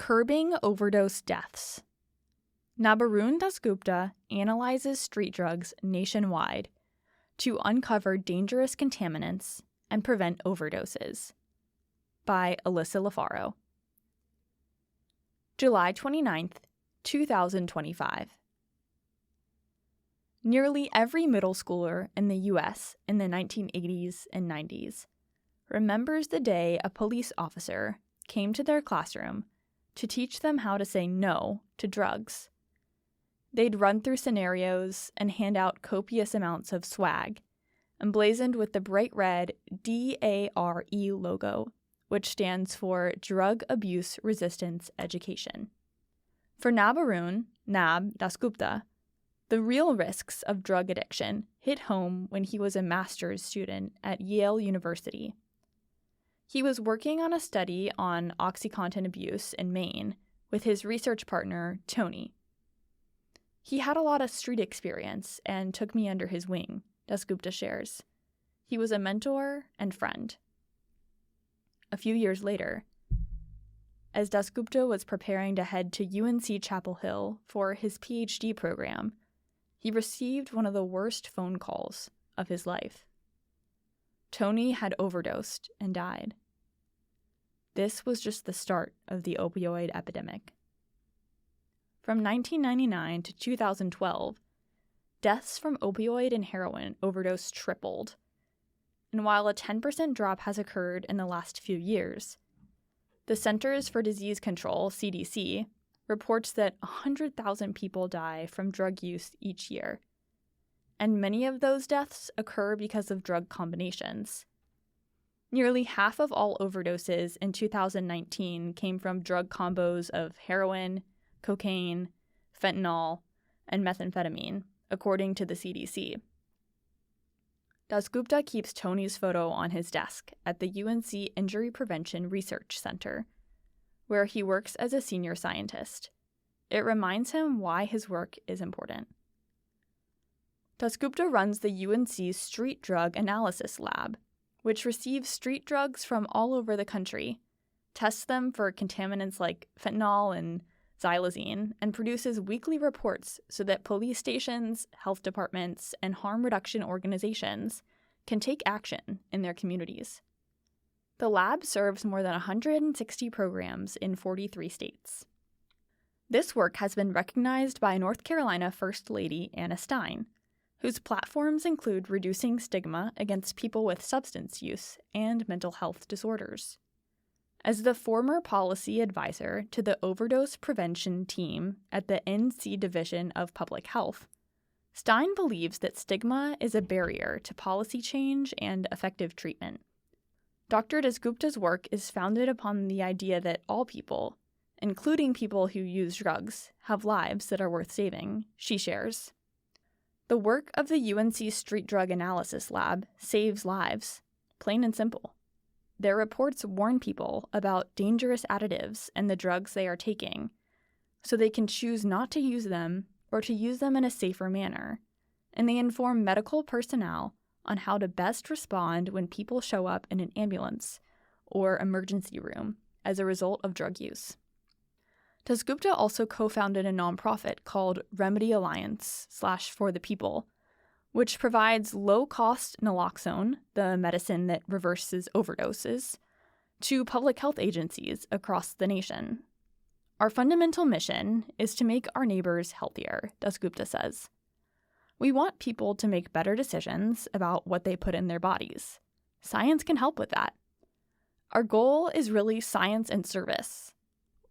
Curbing Overdose Deaths. Nabarun Dasgupta analyzes street drugs nationwide to uncover dangerous contaminants and prevent overdoses. By Alyssa LaFaro. July 29th, 2025. Nearly every middle schooler in the U.S. in the 1980s and 90s remembers the day a police officer came to their classroom to teach them how to say no to drugs. They'd run through scenarios and hand out copious amounts of swag, emblazoned with the bright red DARE logo, which stands for Drug Abuse Resistance Education. For Nabarun Dasgupta, the real risks of drug addiction hit home when he was a master's student at Yale University. He was working on a study on OxyContin abuse in Maine with his research partner, Tony. He had a lot of street experience and took me under his wing, Dasgupta shares. He was a mentor and friend. A few years later, as Dasgupta was preparing to head to UNC Chapel Hill for his PhD program, he received one of the worst phone calls of his life. Tony had overdosed and died. This was just the start of the opioid epidemic. From 1999 to 2012, deaths from opioid and heroin overdose tripled. And while a 10% drop has occurred in the last few years, the Centers for Disease Control, CDC, reports that 100,000 people die from drug use each year. And many of those deaths occur because of drug combinations. Nearly half of all overdoses in 2019 came from drug combos of heroin, cocaine, fentanyl, and methamphetamine, according to the CDC. Dasgupta keeps Tony's photo on his desk at the UNC Injury Prevention Research Center, where he works as a senior scientist. It reminds him why his work is important. Dasgupta runs the UNC Street Drug Analysis Lab, which receives street drugs from all over the country, tests them for contaminants like fentanyl and xylazine, and produces weekly reports so that police stations, health departments, and harm reduction organizations can take action in their communities. The lab serves more than 160 programs in 43 states. This work has been recognized by North Carolina First Lady Anna Stein, whose platforms include reducing stigma against people with substance use and mental health disorders. As the former policy advisor to the overdose prevention team at the NC Division of Public Health, Stein believes that stigma is a barrier to policy change and effective treatment. Dr. Dasgupta's work is founded upon the idea that all people, including people who use drugs, have lives that are worth saving, she shares. The work of the UNC Street Drug Analysis Lab saves lives, plain and simple. Their reports warn people about dangerous additives in the drugs they are taking, so they can choose not to use them or to use them in a safer manner, and they inform medical personnel on how to best respond when people show up in an ambulance or emergency room as a result of drug use. Dasgupta also co-founded a nonprofit called Remedy Alliance / For the People, which provides low-cost naloxone, the medicine that reverses overdoses, to public health agencies across the nation. Our fundamental mission is to make our neighbors healthier, Dasgupta says. We want people to make better decisions about what they put in their bodies. Science can help with that. Our goal is really science and service.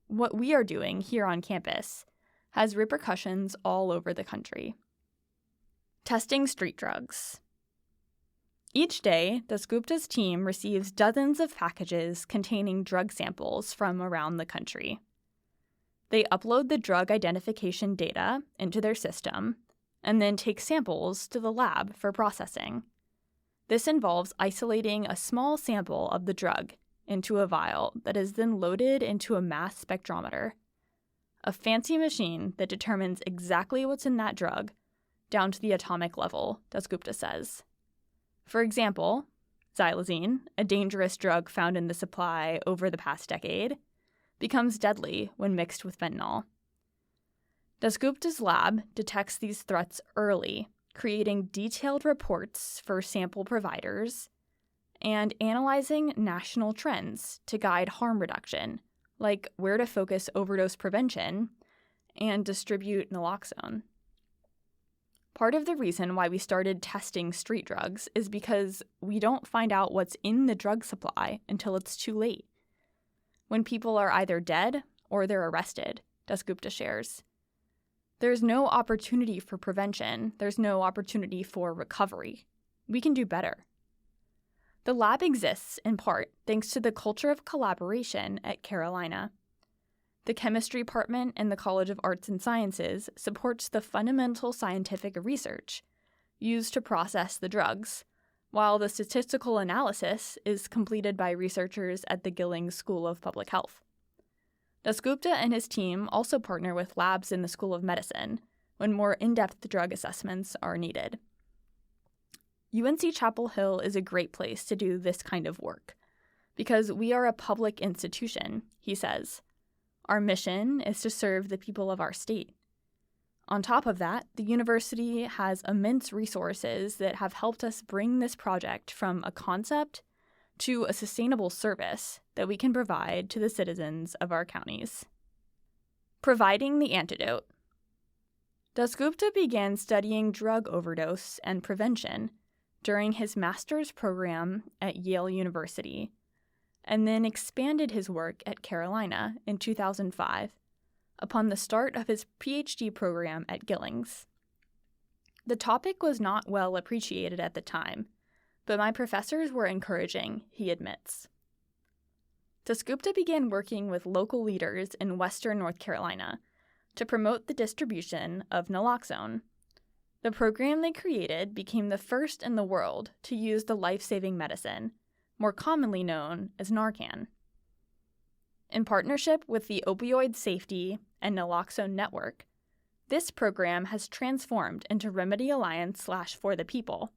What we are doing here on campus has repercussions all over the country. Testing street drugs. Each day, Dasgupta's team receives dozens of packages containing drug samples from around the country. They upload the drug identification data into their system and then take samples to the lab for processing. This involves isolating a small sample of the drug into a vial that is then loaded into a mass spectrometer, a fancy machine that determines exactly what's in that drug down to the atomic level, Dasgupta says. For example, xylazine, a dangerous drug found in the supply over the past decade, becomes deadly when mixed with fentanyl. Dasgupta's lab detects these threats early, creating detailed reports for sample providers and analyzing national trends to guide harm reduction, like where to focus overdose prevention and distribute naloxone. Part of the reason why we started testing street drugs is because we don't find out what's in the drug supply until it's too late, when people are either dead or they're arrested, Dasgupta shares. There's no opportunity for prevention. There's no opportunity for recovery. We can do better. The lab exists, in part, thanks to the culture of collaboration at Carolina. The chemistry department in the College of Arts and Sciences supports the fundamental scientific research used to process the drugs, while the statistical analysis is completed by researchers at the Gillings School of Public Health. Dasgupta and his team also partner with labs in the School of Medicine when more in-depth drug assessments are needed. UNC Chapel Hill is a great place to do this kind of work because we are a public institution, he says. Our mission is to serve the people of our state. On top of that, the university has immense resources that have helped us bring this project from a concept to a sustainable service that we can provide to the citizens of our counties. Providing the antidote. Dasgupta began studying drug overdose and prevention during his master's program at Yale University, and then expanded his work at Carolina in 2005 upon the start of his PhD program at Gillings. The topic was not well appreciated at the time, but my professors were encouraging, he admits. Dasgupta began working with local leaders in western North Carolina to promote the distribution of naloxone. The program they created became the first in the world to use the life-saving medicine, more commonly known as Narcan. In partnership with the Opioid Safety and Naloxone Network, this program has transformed into Remedy Alliance / For the People,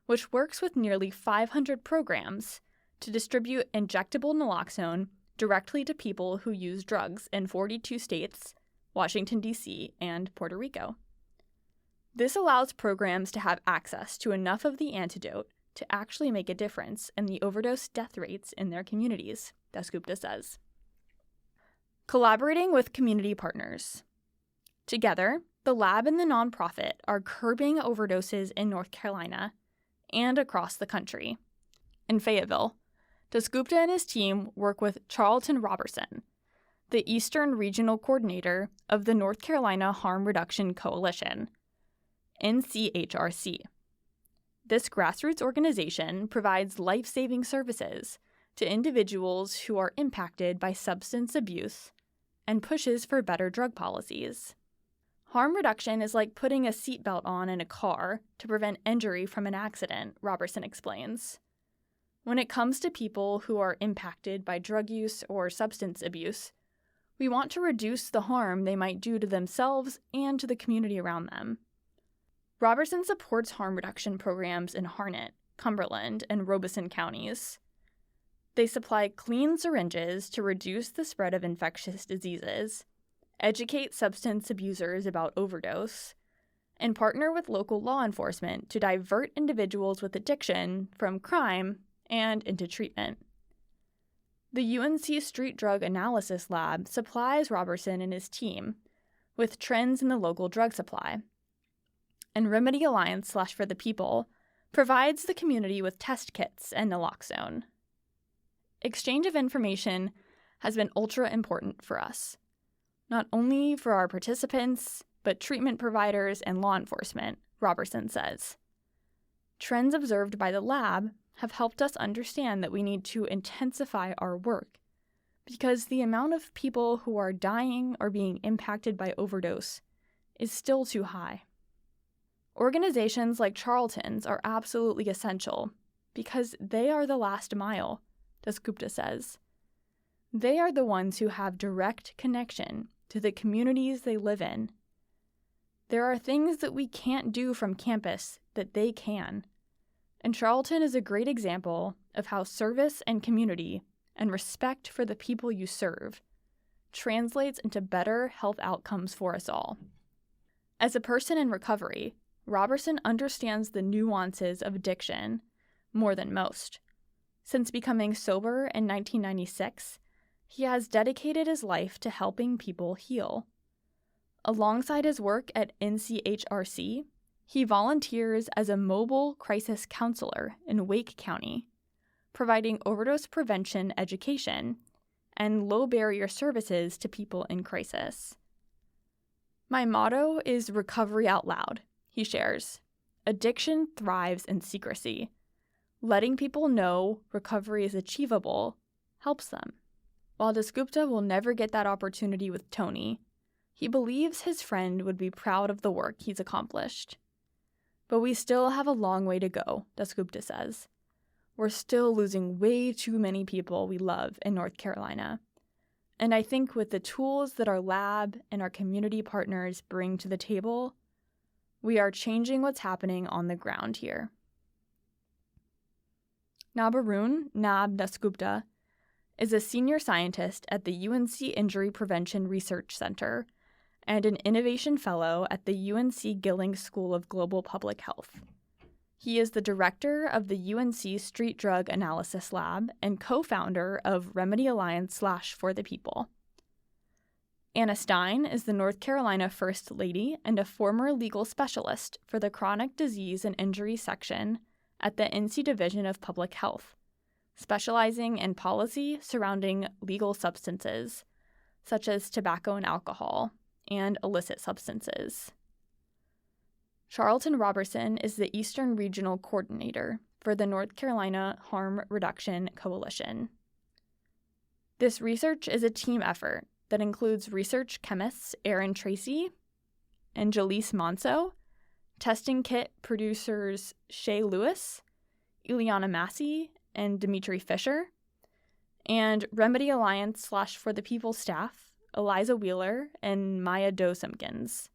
which works with nearly 500 programs to distribute injectable naloxone directly to people who use drugs in 42 states, Washington, D.C., and Puerto Rico. This allows programs to have access to enough of the antidote to actually make a difference in the overdose death rates in their communities, Dasgupta says. Collaborating with community partners. Together, the lab and the nonprofit are curbing overdoses in North Carolina and across the country. In Fayetteville, Dasgupta and his team work with Charlton Robertson, the Eastern Regional Coordinator of the North Carolina Harm Reduction Coalition, NCHRC. This grassroots organization provides life-saving services to individuals who are impacted by substance abuse and pushes for better drug policies. Harm reduction is like putting a seatbelt on in a car to prevent injury from an accident, Robertson explains. When it comes to people who are impacted by drug use or substance abuse, we want to reduce the harm they might do to themselves and to the community around them. Robertson supports harm reduction programs in Harnett, Cumberland, and Robeson counties. They supply clean syringes to reduce the spread of infectious diseases, educate substance abusers about overdose, and partner with local law enforcement to divert individuals with addiction from crime and into treatment. The UNC Street Drug Analysis Lab supplies Robertson and his team with trends in the local drug supply, and Remedy Alliance / For the People provides the community with test kits and naloxone. Exchange of information has been ultra important for us, not only for our participants, but treatment providers and law enforcement, Robertson says. Trends observed by the lab have helped us understand that we need to intensify our work because the amount of people who are dying or being impacted by overdose is still too high. Organizations like Charlton's are absolutely essential because they are the last mile, Dasgupta says. They are the ones who have direct connection to the communities they live in. There are things that we can't do from campus that they can. And Charlton is a great example of how service and community and respect for the people you serve translates into better health outcomes for us all. As a person in recovery, Robertson understands the nuances of addiction more than most. Since becoming sober in 1996, he has dedicated his life to helping people heal. Alongside his work at NCHRC, he volunteers as a mobile crisis counselor in Wake County, providing overdose prevention education and low-barrier services to people in crisis. My motto is recovery out loud, he shares. Addiction thrives in secrecy. Letting people know recovery is achievable helps them. While Dasgupta will never get that opportunity with Tony, he believes his friend would be proud of the work he's accomplished. But we still have a long way to go, Dasgupta says. We're still losing way too many people we love in North Carolina. And I think with the tools that our lab and our community partners bring to the table, we are changing what's happening on the ground here. Nabarun Dasgupta is a senior scientist at the UNC Injury Prevention Research Center and an innovation fellow at the UNC Gilling School of Global Public Health. He is the director of the UNC Street Drug Analysis Lab and co-founder of Remedy Alliance / For the People. Anna Stein is the North Carolina First Lady and a former legal specialist for the Chronic Disease and Injury section at the NC Division of Public Health, specializing in policy surrounding legal substances, such as tobacco and alcohol, and illicit substances. Charlton Robertson is the Eastern Regional Coordinator for the North Carolina Harm Reduction Coalition. This research is a team effort that includes research chemists Erin Tracy and Jaleese Monso, testing kit producers Shay Lewis, Ileana Massey, and Dimitri Fisher, and Remedy Alliance / For the People staff Eliza Wheeler and Maya Doe Simpkins.